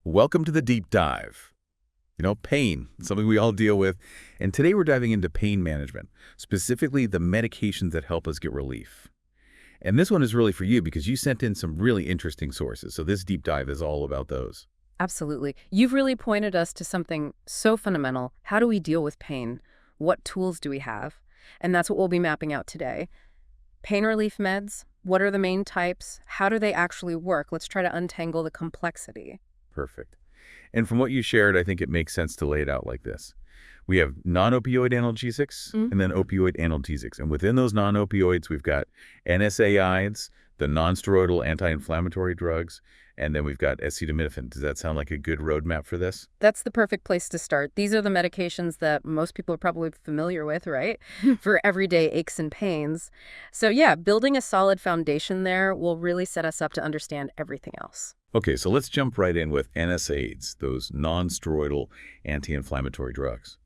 Welcome to the deep dive. Pain, something we all deal with. And today we're diving into pain management, specifically the medications that help us get relief. And this one is really for you because you sent in some really interesting sources. So this deep dive is all about those. Absolutely. You've really pointed us to something so fundamental. How do we deal with pain? What tools do we have? And that's what we'll be mapping out today. Pain relief meds, what are the main types? How do they actually work? Let's try to untangle the complexity. Perfect. And from what you shared, I think it makes sense to lay it out like this. We have non-opioid analgesics and then opioid analgesics. And within those non-opioids, we've got NSAIDs, the non-steroidal anti-inflammatory drugs, and then we've got acetaminophen. Does that sound like a good roadmap for this? That's the perfect place to start. These are the medications that most people are probably familiar with, right? For everyday aches and pains. So yeah, building a solid foundation there will really set us up to understand everything else. Okay, so let's jump right in with NSAIDs, those non-steroidal anti-inflammatory drugs.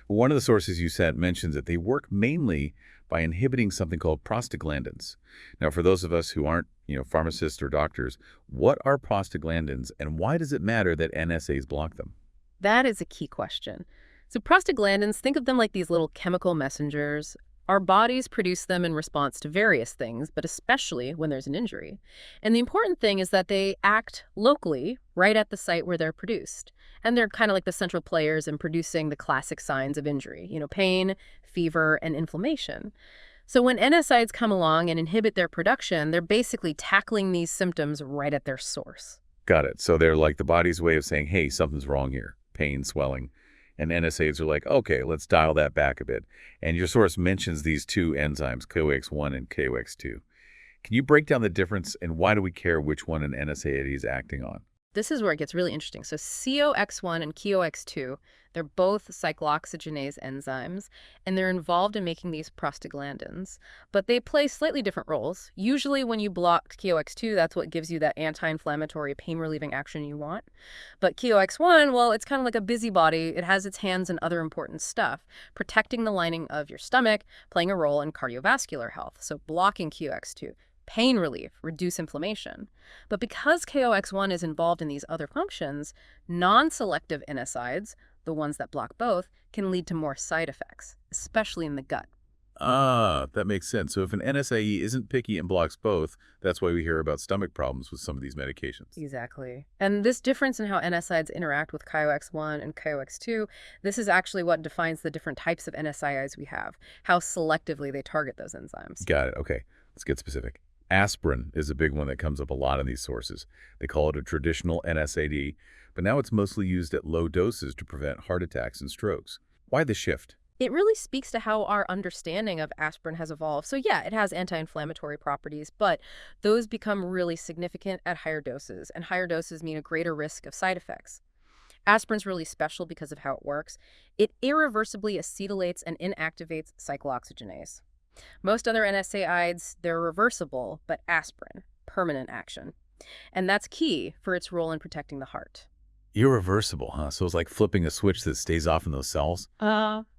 One of the sources you sent mentions that they work mainly by inhibiting something called prostaglandins. Now, for those of us who aren't, pharmacists or doctors, what are prostaglandins and why does it matter that NSAIDs block them? That is a key question. So prostaglandins, think of them like these little chemical messengers. Our bodies produce them in response to various things, but especially when there's an injury. And the important thing is that they act locally, right at the site where they're produced. And they're kind of like the central players in producing the classic signs of injury, pain, fever, and inflammation. So when NSAIDs come along and inhibit their production, they're basically tackling these symptoms right at their source. Got it. So they're like the body's way of saying, hey, something's wrong here, pain, swelling. And NSAIDs are like, okay, let's dial that back a bit. And your source mentions these two enzymes, COX-1 and COX-2. Can you break down the difference and why do we care which one an NSAID is acting on? This is where it gets really interesting. So COX-1 and COX-2, they're both cyclooxygenase enzymes, and they're involved in making these prostaglandins. But they play slightly different roles. Usually when you block COX-2, that's what gives you that anti-inflammatory pain-relieving action you want. But COX-1, well, it's kind of like a busybody. It has its hands in other important stuff, protecting the lining of your stomach, playing a role in cardiovascular health. So blocking COX-2. Pain relief, reduce inflammation. But because KOX1 is involved in these other functions, non-selective NSAIDs, the ones that block both, can lead to more side effects, especially in the gut. Ah, that makes sense. So if an NSAID isn't picky and blocks both, that's why we hear about stomach problems with some of these medications. Exactly. And this difference in how NSAIDs interact with KOX1 and KOX2, this is actually what defines the different types of NSAIDs we have, how selectively they target those enzymes. Got it. Okay, let's get specific. Aspirin is a big one that comes up a lot in these sources. They call it a traditional NSAID, but now it's mostly used at low doses to prevent heart attacks and strokes. Why the shift? It really speaks to how our understanding of aspirin has evolved. So yeah, it has anti-inflammatory properties, but those become really significant at higher doses, and higher doses mean a greater risk of side effects. Aspirin's really special because of how it works. It irreversibly acetylates and inactivates cyclooxygenase. Most other NSAIDs, they're reversible, but aspirin, permanent action. And that's key for its role in protecting the heart. Irreversible, huh? So it's like flipping a switch that stays off in those cells?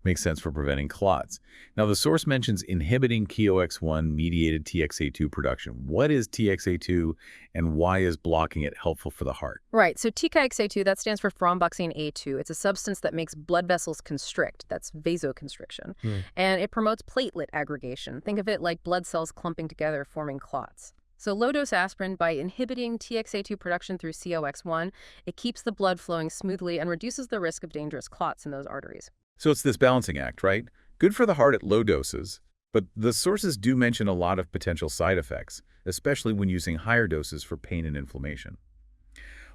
Makes sense for preventing clots. Now, the source mentions inhibiting KOX1-mediated TXA2 production. What is TXA2 and why is blocking it helpful for the heart? Right, so TXA2, that stands for thromboxane A2. It's a substance that makes blood vessels constrict. That's vasoconstriction. And it promotes platelet aggregation. Think of it like blood cells clumping together, forming clots. So low-dose aspirin, by inhibiting TXA2 production through COX1, it keeps the blood flowing smoothly and reduces the risk of dangerous clots in those arteries. So it's this balancing act, right? Good for the heart at low doses, but the sources do mention a lot of potential side effects, especially when using higher doses for pain and inflammation.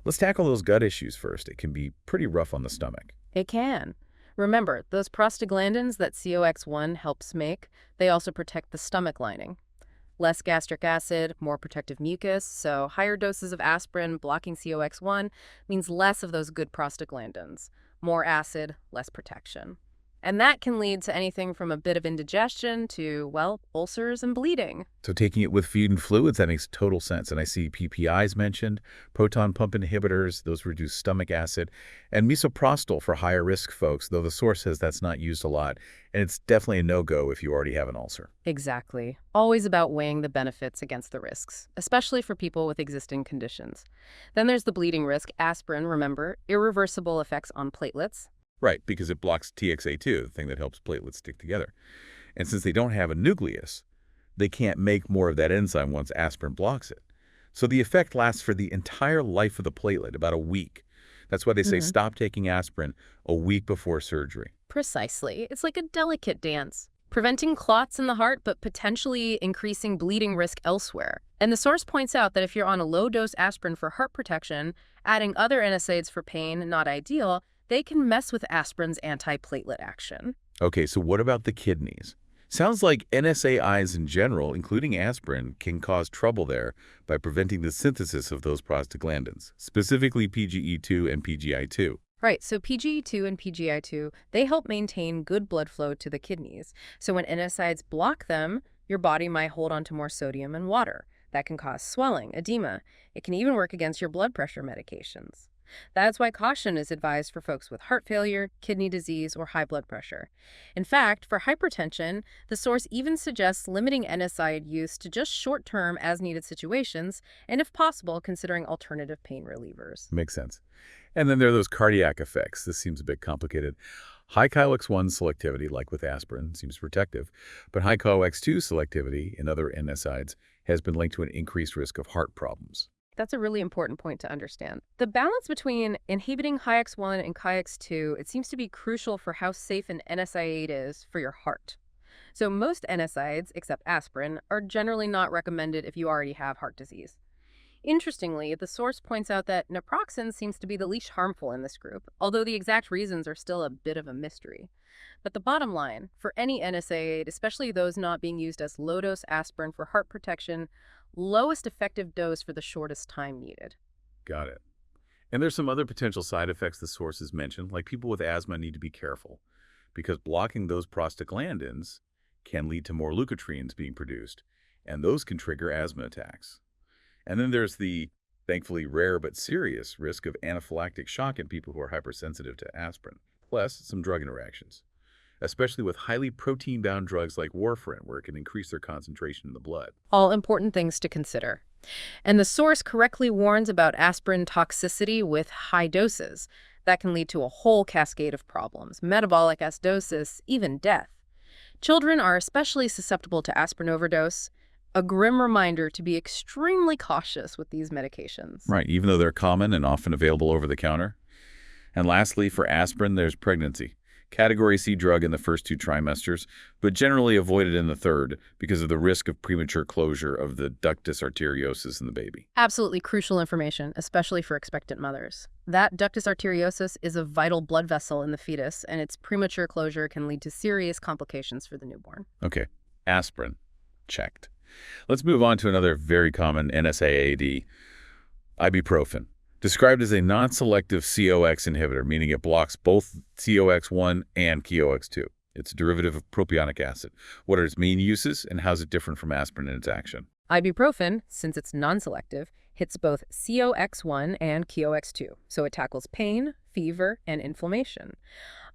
Let's tackle those gut issues first. It can be pretty rough on the stomach. It can. Remember, those prostaglandins that COX1 helps make, they also protect the stomach lining. Less gastric acid, more protective mucus, so higher doses of aspirin blocking COX1 means less of those good prostaglandins. More acid, less protection. And that can lead to anything from a bit of indigestion to, well, ulcers and bleeding. So taking it with feed and fluids, that makes total sense. And I see PPIs mentioned, proton pump inhibitors, those reduce stomach acid, and misoprostol for higher risk folks, though the source says that's not used a lot. And it's definitely a no-go if you already have an ulcer. Exactly. Always about weighing the benefits against the risks, especially for people with existing conditions. Then there's the bleeding risk. Aspirin, remember, irreversible effects on platelets. Right, because it blocks TXA2, the thing that helps platelets stick together. And since they don't have a nucleus, they can't make more of that enzyme once aspirin blocks it. So the effect lasts for the entire life of the platelet, about a week. That's why they say stop taking aspirin a week before surgery. Precisely. It's like a delicate dance, preventing clots in the heart but potentially increasing bleeding risk elsewhere. And the source points out that if you're on a low-dose aspirin for heart protection, adding other NSAIDs for pain, not ideal, they can mess with aspirin's antiplatelet action. Okay, so what about the kidneys? Sounds like NSAIDs in general, including aspirin, can cause trouble there by preventing the synthesis of those prostaglandins, specifically PGE2 and PGI2. Right, so PGE2 and PGI2, they help maintain good blood flow to the kidneys. So when NSAIDs block them, your body might hold on to more sodium and water. That can cause swelling, edema. It can even work against your blood pressure medications. That's why caution is advised for folks with heart failure, kidney disease, or high blood pressure. In fact, for hypertension, the source even suggests limiting NSAID use to just short-term as-needed situations, and if possible, considering alternative pain relievers. Makes sense. And then there are those cardiac effects. This seems a bit complicated. High COX-1 selectivity, like with aspirin, seems protective, but high COX-2 selectivity in other NSAIDs has been linked to an increased risk of heart problems. That's a really important point to understand. The balance between inhibiting COX-1 and COX-2, it seems to be crucial for how safe an NSAID is for your heart. So most NSAIDs, except aspirin, are generally not recommended if you already have heart disease. Interestingly, the source points out that naproxen seems to be the least harmful in this group, although the exact reasons are still a bit of a mystery. But the bottom line, for any NSAID, especially those not being used as low-dose aspirin for heart protection, lowest effective dose for the shortest time needed. Got it. And there's some other potential side effects the sources mentioned, like people with asthma need to be careful, because blocking those prostaglandins can lead to more leukotrienes being produced, and those can trigger asthma attacks. And then there's the, thankfully rare but serious, risk of anaphylactic shock in people who are hypersensitive to aspirin, plus some drug interactions, especially with highly protein-bound drugs like warfarin, where it can increase their concentration in the blood. All important things to consider. And the source correctly warns about aspirin toxicity with high doses. That can lead to a whole cascade of problems, metabolic acidosis, even death. Children are especially susceptible to aspirin overdose. A grim reminder to be extremely cautious with these medications. Right, even though they're common and often available over the counter. And lastly, for aspirin, there's pregnancy. Category C drug in the first 2 trimesters, but generally avoided in the third because of the risk of premature closure of the ductus arteriosus in the baby. Absolutely crucial information, especially for expectant mothers. That ductus arteriosus is a vital blood vessel in the fetus, and its premature closure can lead to serious complications for the newborn. Okay, aspirin, checked. Let's move on to another very common NSAID, ibuprofen. Described as a non-selective COX inhibitor, meaning it blocks both COX-1 and COX-2. It's a derivative of propionic acid. What are its main uses, and how is it different from aspirin in its action? Ibuprofen, since it's non-selective, hits both COX-1 and COX-2, so it tackles pain, fever, and inflammation.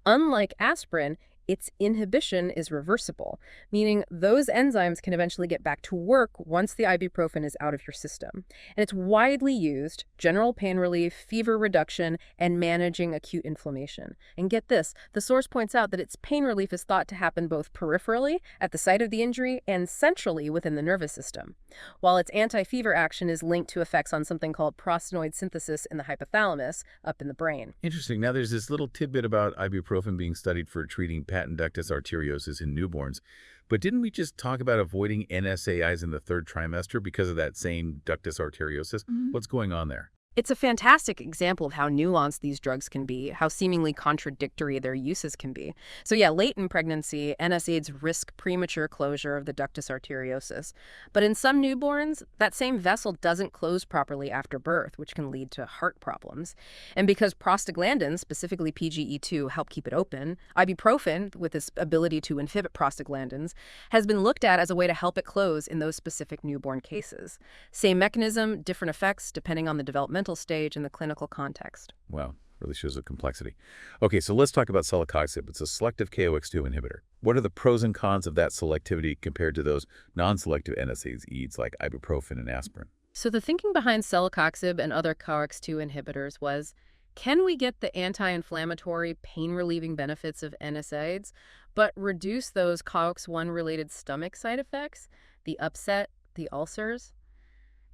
Unlike aspirin, its inhibition is reversible, meaning those enzymes can eventually get back to work once the ibuprofen is out of your system. And it's widely used, general pain relief, fever reduction, and managing acute inflammation. And get this, the source points out that its pain relief is thought to happen both peripherally, at the site of the injury, and centrally within the nervous system, while its anti-fever action is linked to effects on something called prostanoid synthesis in the hypothalamus, up in the brain. Interesting. Now, there's this little tidbit about ibuprofen being studied for treating patent ductus arteriosus in newborns. But didn't we just talk about avoiding NSAIDs in the third trimester because of that same ductus arteriosus? What's going on there? It's a fantastic example of how nuanced these drugs can be, how seemingly contradictory their uses can be. So yeah, late in pregnancy, NSAIDs risk premature closure of the ductus arteriosus. But in some newborns, that same vessel doesn't close properly after birth, which can lead to heart problems. And because prostaglandins, specifically PGE2, help keep it open, ibuprofen, with its ability to inhibit prostaglandins, has been looked at as a way to help it close in those specific newborn cases. Same mechanism, different effects depending on the developmental stage and the clinical context. Wow, really shows the complexity. Okay, so let's talk about celecoxib. It's a selective KOX2 inhibitor. What are the pros and cons of that selectivity compared to those non-selective NSAIDs like ibuprofen and aspirin? So the thinking behind celecoxib and other COX-2 inhibitors was, can we get the anti-inflammatory, pain-relieving benefits of NSAIDs, but reduce those COX-1-related stomach side effects, the upset, the ulcers?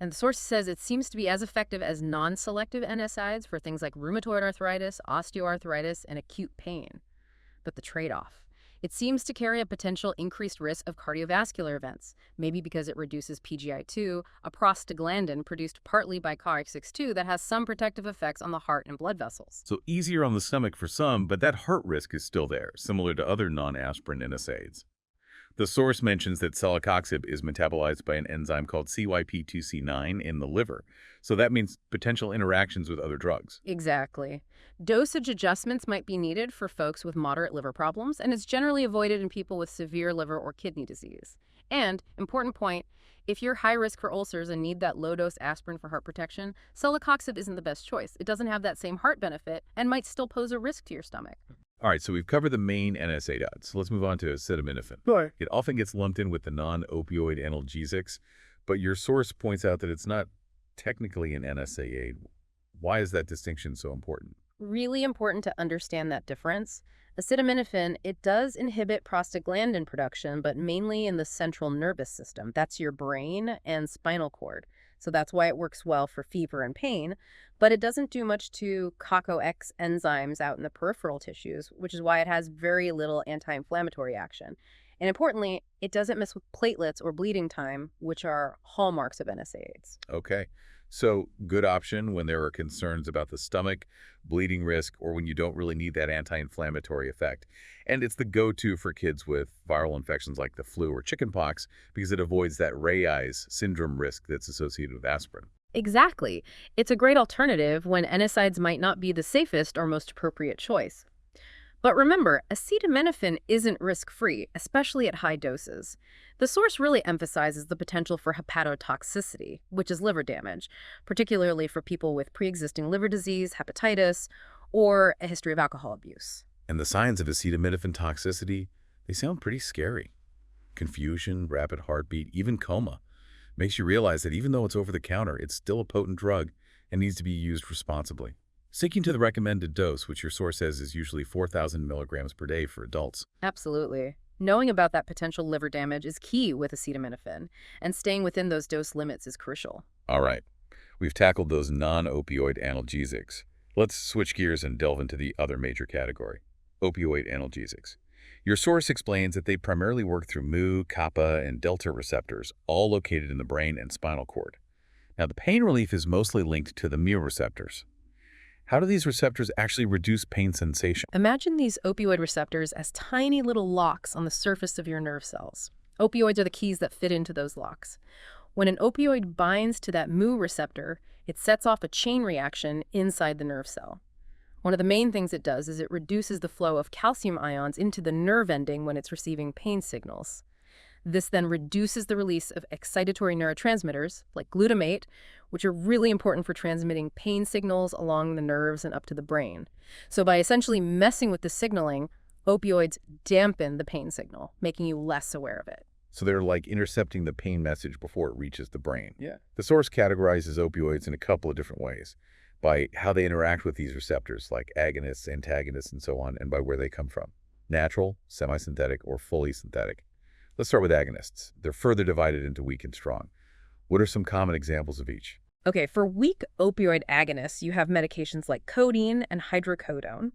And the source says it seems to be as effective as non-selective NSAIDs for things like rheumatoid arthritis, osteoarthritis, and acute pain. But the trade-off. It seems to carry a potential increased risk of cardiovascular events, maybe because it reduces PGI2, a prostaglandin produced partly by COX-6-2 that has some protective effects on the heart and blood vessels. So easier on the stomach for some, but that heart risk is still there, similar to other non-aspirin NSAIDs. The source mentions that celecoxib is metabolized by an enzyme called CYP2C9 in the liver, so that means potential interactions with other drugs. Exactly. Dosage adjustments might be needed for folks with moderate liver problems, and it's generally avoided in people with severe liver or kidney disease. And, important point, if you're high risk for ulcers and need that low-dose aspirin for heart protection, celecoxib isn't the best choice. It doesn't have that same heart benefit and might still pose a risk to your stomach. All right, so we've covered the main NSAIDs. So let's move on to acetaminophen. Sure. It often gets lumped in with the non-opioid analgesics, but your source points out that it's not technically an NSAID. Why is that distinction so important? Really important to understand that difference. Acetaminophen, it does inhibit prostaglandin production, but mainly in the central nervous system. That's your brain and spinal cord. So that's why it works well for fever and pain, but it doesn't do much to COX enzymes out in the peripheral tissues, which is why it has very little anti-inflammatory action. And importantly, it doesn't mess with platelets or bleeding time, which are hallmarks of NSAIDs. Okay, so good option when there are concerns about the stomach, bleeding risk, or when you don't really need that anti-inflammatory effect. And it's the go-to for kids with viral infections like the flu or chickenpox because it avoids that Ray's syndrome risk that's associated with aspirin. Exactly. It's a great alternative when NSAIDs might not be the safest or most appropriate choice. But remember, acetaminophen isn't risk-free, especially at high doses. The source really emphasizes the potential for hepatotoxicity, which is liver damage, particularly for people with pre-existing liver disease, hepatitis, or a history of alcohol abuse. And the signs of acetaminophen toxicity, they sound pretty scary. Confusion, rapid heartbeat, even coma. Makes you realize that even though it's over the counter, it's still a potent drug and needs to be used responsibly. Sticking to the recommended dose, which your source says is usually 4,000 milligrams per day for adults. Absolutely. Knowing about that potential liver damage is key with acetaminophen, and staying within those dose limits is crucial. All right, we've tackled those non-opioid analgesics. Let's switch gears and delve into the other major category, opioid analgesics. Your source explains that they primarily work through mu, kappa, and delta receptors, all located in the brain and spinal cord. Now, the pain relief is mostly linked to the mu receptors. How do these receptors actually reduce pain sensation? Imagine these opioid receptors as tiny little locks on the surface of your nerve cells. Opioids are the keys that fit into those locks. When an opioid binds to that mu receptor, it sets off a chain reaction inside the nerve cell. One of the main things it does is it reduces the flow of calcium ions into the nerve ending when it's receiving pain signals. This then reduces the release of excitatory neurotransmitters, like glutamate, which are really important for transmitting pain signals along the nerves and up to the brain. So by essentially messing with the signaling, opioids dampen the pain signal, making you less aware of it. So they're like intercepting the pain message before it reaches the brain. Yeah. The source categorizes opioids in a couple of different ways, by how they interact with these receptors, like agonists, antagonists, and so on, and by where they come from. Natural, semi-synthetic, or fully synthetic. Let's start with agonists. They're further divided into weak and strong. What are some common examples of each? Okay, for weak opioid agonists, you have medications like codeine and hydrocodone.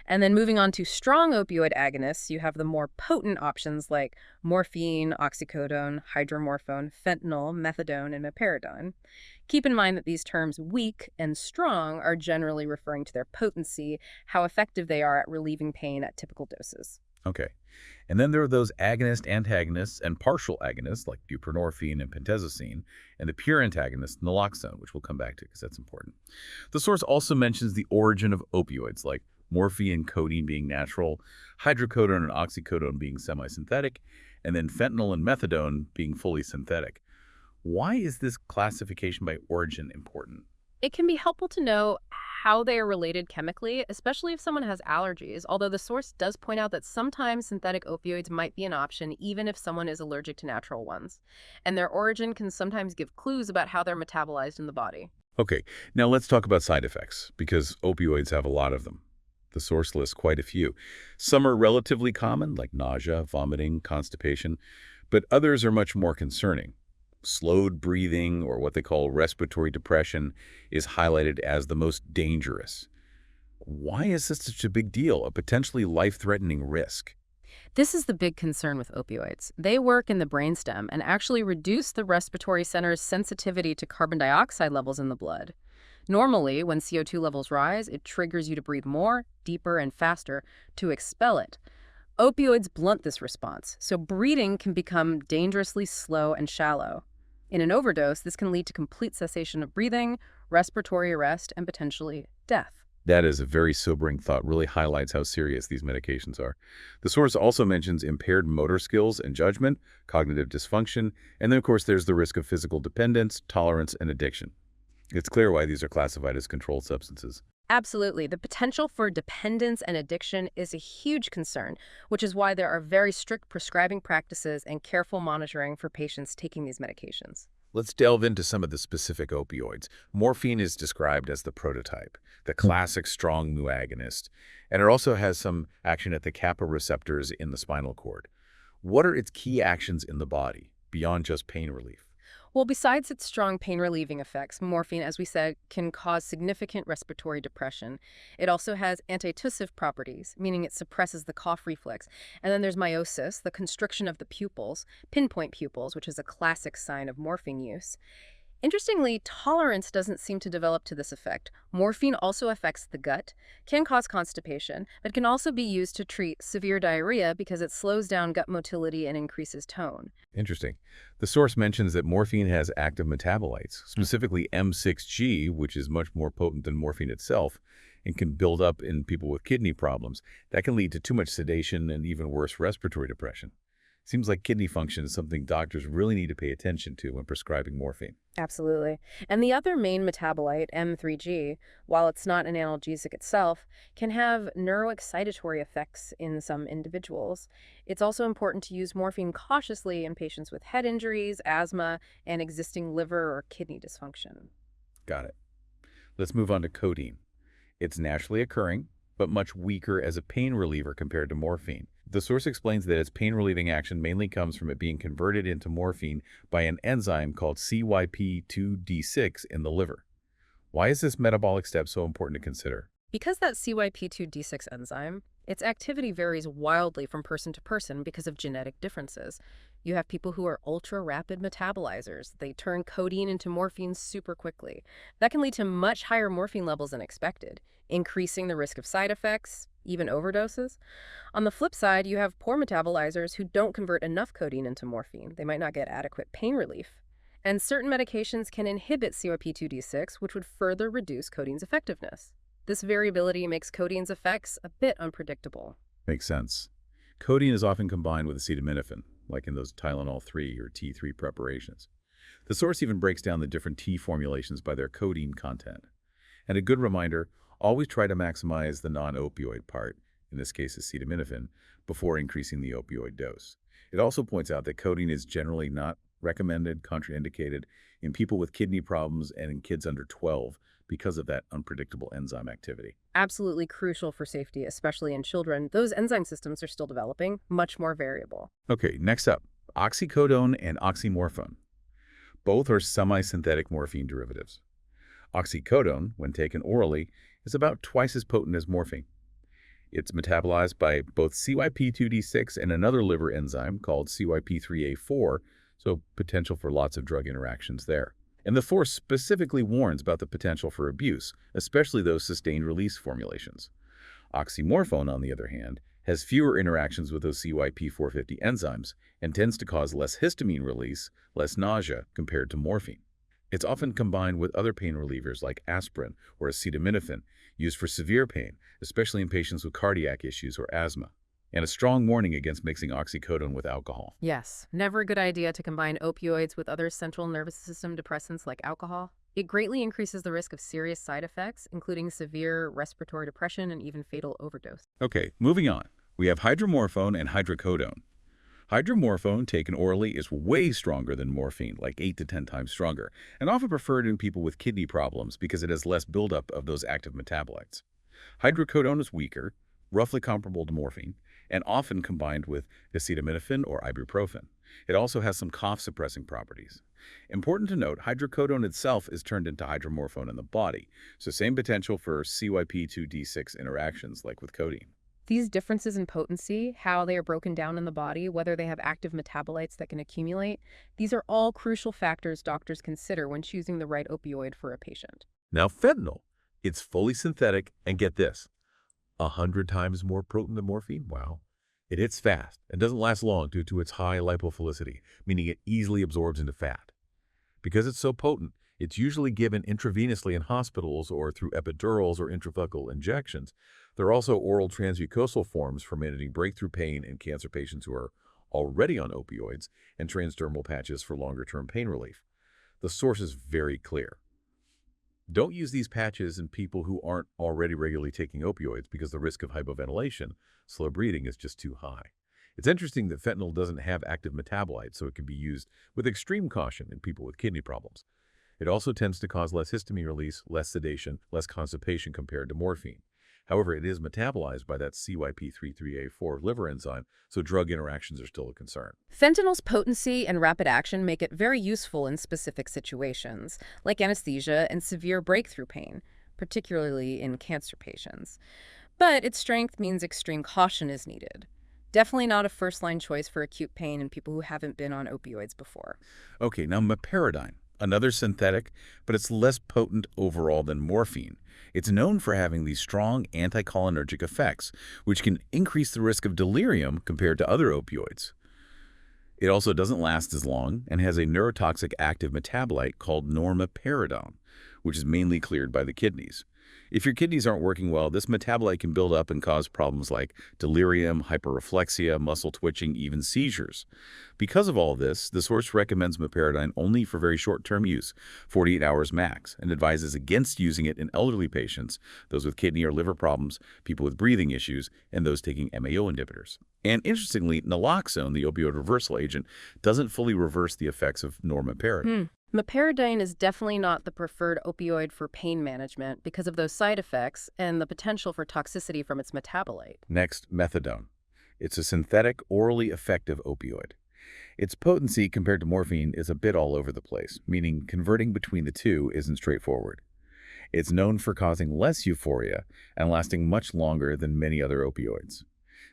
And then moving on to strong opioid agonists, you have the more potent options like morphine, oxycodone, hydromorphone, fentanyl, methadone, and meperidone. Keep in mind that these terms weak and strong are generally referring to their potency, how effective they are at relieving pain at typical doses. Okay. And then there are those agonist, antagonists, and partial agonists like buprenorphine and pentazocine, and the pure antagonist, naloxone, which we'll come back to because that's important. The source also mentions the origin of opioids like morphine and codeine being natural, hydrocodone and oxycodone being semi-synthetic, and then fentanyl and methadone being fully synthetic. Why is this classification by origin important? It can be helpful to know how they are related chemically, especially if someone has allergies, although the source does point out that sometimes synthetic opioids might be an option even if someone is allergic to natural ones. And their origin can sometimes give clues about how they're metabolized in the body. Okay, now let's talk about side effects, because opioids have a lot of them. The source lists quite a few. Some are relatively common, like nausea, vomiting, constipation, but others are much more concerning. Slowed breathing, or what they call respiratory depression, is highlighted as the most dangerous. Why is this such a big deal, a potentially life-threatening risk? This is the big concern with opioids. They work in the brainstem and actually reduce the respiratory center's sensitivity to carbon dioxide levels in the blood. Normally, when CO2 levels rise, it triggers you to breathe more, deeper, and faster to expel it. Opioids blunt this response, so breathing can become dangerously slow and shallow. In an overdose, this can lead to complete cessation of breathing, respiratory arrest, and potentially death. That is a very sobering thought, really highlights how serious these medications are. The source also mentions impaired motor skills and judgment, cognitive dysfunction, and then of course there's the risk of physical dependence, tolerance, and addiction. It's clear why these are classified as controlled substances. Absolutely. The potential for dependence and addiction is a huge concern, which is why there are very strict prescribing practices and careful monitoring for patients taking these medications. Let's delve into some of the specific opioids. Morphine is described as the prototype, the classic strong mu agonist, and it also has some action at the kappa receptors in the spinal cord. What are its key actions in the body, beyond just pain relief? Well, besides its strong pain-relieving effects, morphine, as we said, can cause significant respiratory depression. It also has antitussive properties, meaning it suppresses the cough reflex. And then there's meiosis, the constriction of the pupils, pinpoint pupils, which is a classic sign of morphine use. Interestingly, tolerance doesn't seem to develop to this effect. Morphine also affects the gut, can cause constipation, but can also be used to treat severe diarrhea because it slows down gut motility and increases tone. Interesting. The source mentions that morphine has active metabolites, specifically M6G, which is much more potent than morphine itself, and can build up in people with kidney problems. That can lead to too much sedation and even worse respiratory depression. Seems like kidney function is something doctors really need to pay attention to when prescribing morphine. Absolutely. And the other main metabolite, M3G, while it's not an analgesic itself, can have neuroexcitatory effects in some individuals. It's also important to use morphine cautiously in patients with head injuries, asthma, and existing liver or kidney dysfunction. Got it. Let's move on to codeine. It's naturally occurring, but much weaker as a pain reliever compared to morphine. The source explains that its pain-relieving action mainly comes from it being converted into morphine by an enzyme called CYP2D6 in the liver. Why is this metabolic step so important to consider? Because that CYP2D6 enzyme, its activity varies wildly from person to person because of genetic differences. You have people who are ultra-rapid metabolizers. They turn codeine into morphine super quickly. That can lead to much higher morphine levels than expected, increasing the risk of side effects, even overdoses. On the flip side, you have poor metabolizers who don't convert enough codeine into morphine. They might not get adequate pain relief. And certain medications can inhibit CYP2D6, which would further reduce codeine's effectiveness. This variability makes codeine's effects a bit unpredictable. Makes sense. Codeine is often combined with acetaminophen, like in those Tylenol 3 or T3 preparations. The source even breaks down the different T formulations by their codeine content. And a good reminder, always try to maximize the non-opioid part, in this case acetaminophen, before increasing the opioid dose. It also points out that codeine is generally not recommended, contraindicated in people with kidney problems and in kids under 12 because of that unpredictable enzyme activity. Absolutely crucial for safety, especially in children. Those enzyme systems are still developing, much more variable. Okay, next up, oxycodone and oxymorphone. Both are semi-synthetic morphine derivatives. Oxycodone, when taken orally, is about twice as potent as morphine. It's metabolized by both CYP2D6 and another liver enzyme called CYP3A4, so potential for lots of drug interactions there. And the force specifically warns about the potential for abuse, especially those sustained-release formulations. Oxymorphone, on the other hand, has fewer interactions with those CYP450 enzymes and tends to cause less histamine release, less nausea compared to morphine. It's often combined with other pain relievers like aspirin or acetaminophen, used for severe pain, especially in patients with cardiac issues or asthma. And a strong warning against mixing oxycodone with alcohol. Yes, never a good idea to combine opioids with other central nervous system depressants like alcohol. It greatly increases the risk of serious side effects, including severe respiratory depression and even fatal overdose. Okay, moving on. We have hydromorphone and hydrocodone. Hydromorphone taken orally is way stronger than morphine, like 8 to 10 times stronger, and often preferred in people with kidney problems because it has less buildup of those active metabolites. Hydrocodone is weaker, roughly comparable to morphine, and often combined with acetaminophen or ibuprofen. It also has some cough-suppressing properties. Important to note, hydrocodone itself is turned into hydromorphone in the body, so same potential for CYP2D6 interactions like with codeine. These differences in potency, how they are broken down in the body, whether they have active metabolites that can accumulate, these are all crucial factors doctors consider when choosing the right opioid for a patient. Now fentanyl, it's fully synthetic, and get this, 100 times more potent than morphine? Wow. It hits fast and doesn't last long due to its high lipophilicity, meaning it easily absorbs into fat. Because it's so potent, it's usually given intravenously in hospitals or through epidurals or intrathecal injections. There are also oral transmucosal forms for managing breakthrough pain in cancer patients who are already on opioids and transdermal patches for longer-term pain relief. The source is very clear. Don't use these patches in people who aren't already regularly taking opioids because the risk of hypoventilation, slow breathing, is just too high. It's interesting that fentanyl doesn't have active metabolites, so it can be used with extreme caution in people with kidney problems. It also tends to cause less histamine release, less sedation, less constipation compared to morphine. However, it is metabolized by that CYP3A4 liver enzyme, so drug interactions are still a concern. Fentanyl's potency and rapid action make it very useful in specific situations, like anesthesia and severe breakthrough pain, particularly in cancer patients. But its strength means extreme caution is needed. Definitely not a first-line choice for acute pain in people who haven't been on opioids before. Okay, now meperidine, another synthetic, but it's less potent overall than morphine. It's known for having these strong anticholinergic effects, which can increase the risk of delirium compared to other opioids. It also doesn't last as long and has a neurotoxic active metabolite called normeperidone, which is mainly cleared by the kidneys. If your kidneys aren't working well, this metabolite can build up and cause problems like delirium, hyperreflexia, muscle twitching, even seizures. Because of all this, the source recommends meperidine only for very short-term use, 48 hours max, and advises against using it in elderly patients, those with kidney or liver problems, people with breathing issues, and those taking MAO inhibitors. And interestingly, naloxone, the opioid reversal agent, doesn't fully reverse the effects of normeperidine. Meperidine is definitely not the preferred opioid for pain management because of those side effects and the potential for toxicity from its metabolite. Next, methadone. It's a synthetic, orally effective opioid. Its potency compared to morphine is a bit all over the place, meaning converting between the two isn't straightforward. It's known for causing less euphoria and lasting much longer than many other opioids.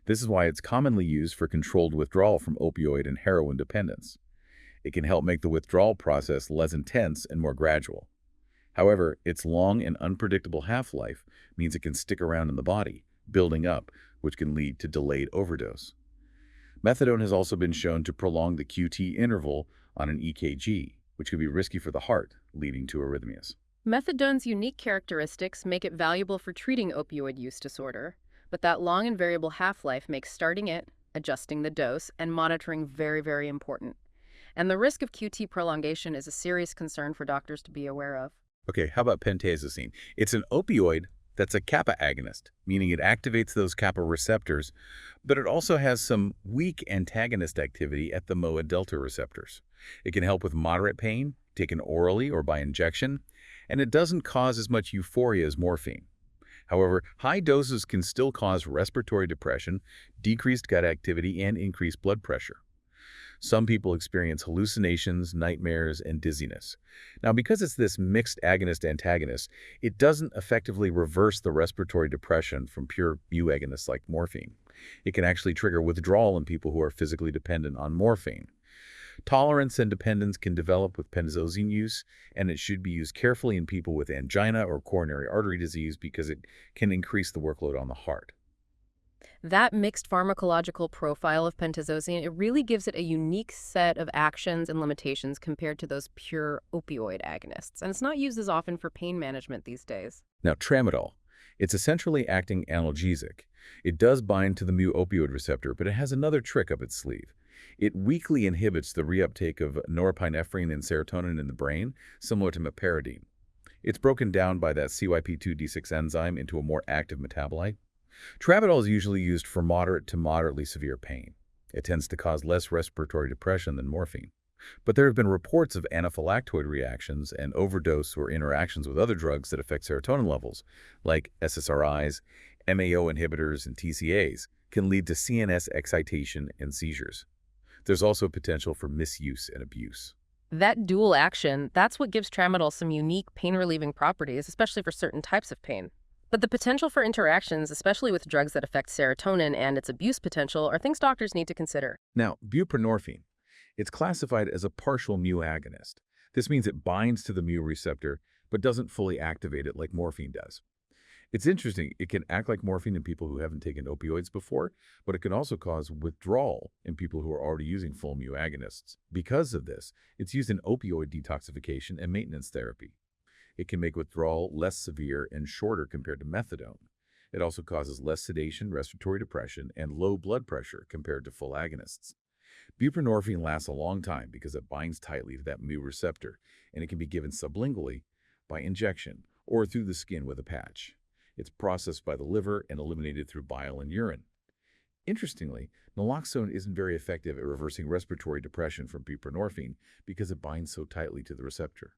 This is why it's commonly used for controlled withdrawal from opioid and heroin dependence. It can help make the withdrawal process less intense and more gradual. However, its long and unpredictable half-life means it can stick around in the body, building up, which can lead to delayed overdose. Methadone has also been shown to prolong the QT interval on an EKG, which could be risky for the heart, leading to arrhythmias. Methadone's unique characteristics make it valuable for treating opioid use disorder, but that long and variable half-life makes starting it, adjusting the dose, and monitoring very, very important. And the risk of QT prolongation is a serious concern for doctors to be aware of. Okay, how about pentazocine? It's an opioid that's a kappa agonist, meaning it activates those kappa receptors, but it also has some weak antagonist activity at the MOA delta receptors. It can help with moderate pain, taken orally or by injection, and it doesn't cause as much euphoria as morphine. However, high doses can still cause respiratory depression, decreased gut activity, and increased blood pressure. Some people experience hallucinations, nightmares, and dizziness. Now, because it's this mixed agonist-antagonist, it doesn't effectively reverse the respiratory depression from pure mu agonists like morphine. It can actually trigger withdrawal in people who are physically dependent on morphine. Tolerance and dependence can develop with pentazocine use, and it should be used carefully in people with angina or coronary artery disease because it can increase the workload on the heart. That mixed pharmacological profile of pentazocine, it really gives it a unique set of actions and limitations compared to those pure opioid agonists. And it's not used as often for pain management these days. Now, tramadol. It's a centrally acting analgesic. It does bind to the mu opioid receptor, but it has another trick up its sleeve. It weakly inhibits the reuptake of norepinephrine and serotonin in the brain, similar to meperidine. It's broken down by that CYP2D6 enzyme into a more active metabolite. Tramadol is usually used for moderate to moderately severe pain. It tends to cause less respiratory depression than morphine. But there have been reports of anaphylactoid reactions and overdose or interactions with other drugs that affect serotonin levels, like SSRIs, MAO inhibitors, and TCAs, can lead to CNS excitation and seizures. There's also potential for misuse and abuse. That dual action, that's what gives tramadol some unique pain-relieving properties, especially for certain types of pain. But the potential for interactions, especially with drugs that affect serotonin and its abuse potential, are things doctors need to consider. Now, buprenorphine. It's classified as a partial mu agonist. This means it binds to the mu receptor, but doesn't fully activate it like morphine does. It's interesting, it can act like morphine in people who haven't taken opioids before, but it can also cause withdrawal in people who are already using full mu agonists. Because of this, it's used in opioid detoxification and maintenance therapy. It can make withdrawal less severe and shorter compared to methadone. It also causes less sedation, respiratory depression, and low blood pressure compared to full agonists. Buprenorphine lasts a long time because it binds tightly to that mu receptor, and it can be given sublingually by injection or through the skin with a patch. It's processed by the liver and eliminated through bile and urine. Interestingly, naloxone isn't very effective at reversing respiratory depression from buprenorphine because it binds so tightly to the receptor.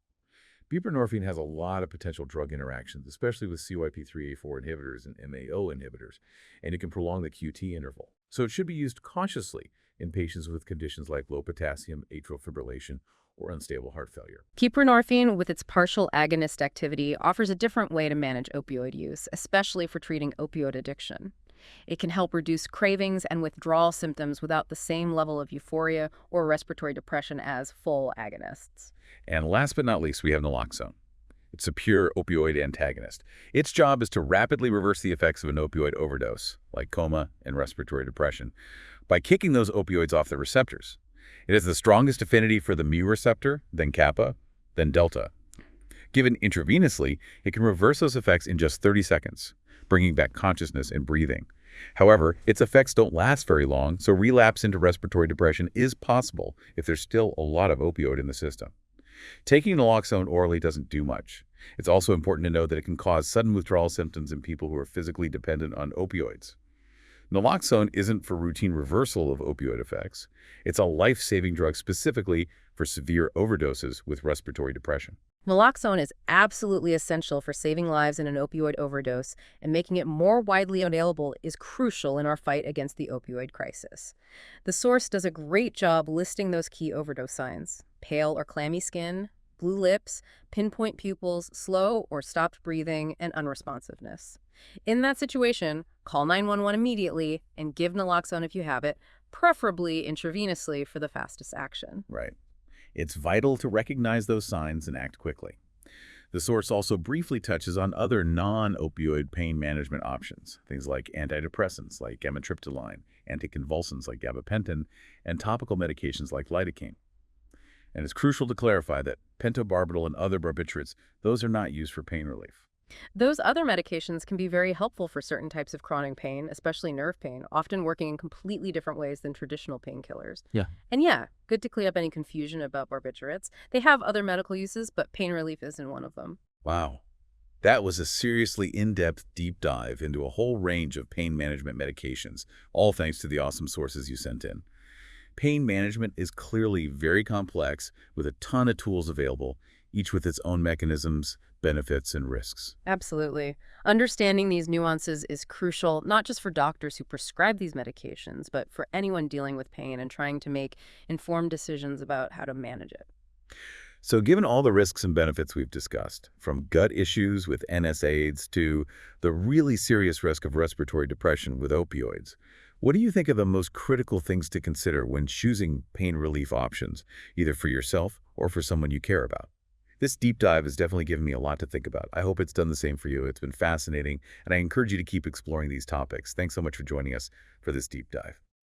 Buprenorphine has a lot of potential drug interactions, especially with CYP3A4 inhibitors and MAO inhibitors, and it can prolong the QT interval. So it should be used cautiously in patients with conditions like low potassium, atrial fibrillation, or unstable heart failure. Buprenorphine, with its partial agonist activity, offers a different way to manage opioid use, especially for treating opioid addiction. It can help reduce cravings and withdrawal symptoms without the same level of euphoria or respiratory depression as full agonists. And last but not least, we have naloxone. It's a pure opioid antagonist. Its job is to rapidly reverse the effects of an opioid overdose, like coma and respiratory depression, by kicking those opioids off the receptors. It has the strongest affinity for the mu receptor, then kappa, then delta. Given intravenously, it can reverse those effects in just 30 seconds, bringing back consciousness and breathing. However, its effects don't last very long, so relapse into respiratory depression is possible if there's still a lot of opioid in the system. Taking naloxone orally doesn't do much. It's also important to know that it can cause sudden withdrawal symptoms in people who are physically dependent on opioids. Naloxone isn't for routine reversal of opioid effects. It's a life-saving drug specifically for severe overdoses with respiratory depression. Naloxone is absolutely essential for saving lives in an opioid overdose, and making it more widely available is crucial in our fight against the opioid crisis. The source does a great job listing those key overdose signs: pale or clammy skin, blue lips, pinpoint pupils, slow or stopped breathing, and unresponsiveness. In that situation, call 911 immediately and give naloxone if you have it, preferably intravenously for the fastest action. Right. It's vital to recognize those signs and act quickly. The source also briefly touches on other non-opioid pain management options, things like antidepressants like amitriptyline, anticonvulsants like gabapentin, and topical medications like lidocaine. And it's crucial to clarify that pentobarbital and other barbiturates, those are not used for pain relief. Those other medications can be very helpful for certain types of chronic pain, especially nerve pain, often working in completely different ways than traditional painkillers. Yeah. And yeah, good to clear up any confusion about barbiturates. They have other medical uses, but pain relief isn't one of them. Wow. That was a seriously in-depth deep dive into a whole range of pain management medications, all thanks to the awesome sources you sent in. Pain management is clearly very complex with a ton of tools available, each with its own mechanisms, benefits and risks. Absolutely. Understanding these nuances is crucial, not just for doctors who prescribe these medications, but for anyone dealing with pain and trying to make informed decisions about how to manage it. So given all the risks and benefits we've discussed, from gut issues with NSAIDs to the really serious risk of respiratory depression with opioids, what do you think are the most critical things to consider when choosing pain relief options, either for yourself or for someone you care about? This deep dive has definitely given me a lot to think about. I hope it's done the same for you. It's been fascinating, and I encourage you to keep exploring these topics. Thanks so much for joining us for this deep dive.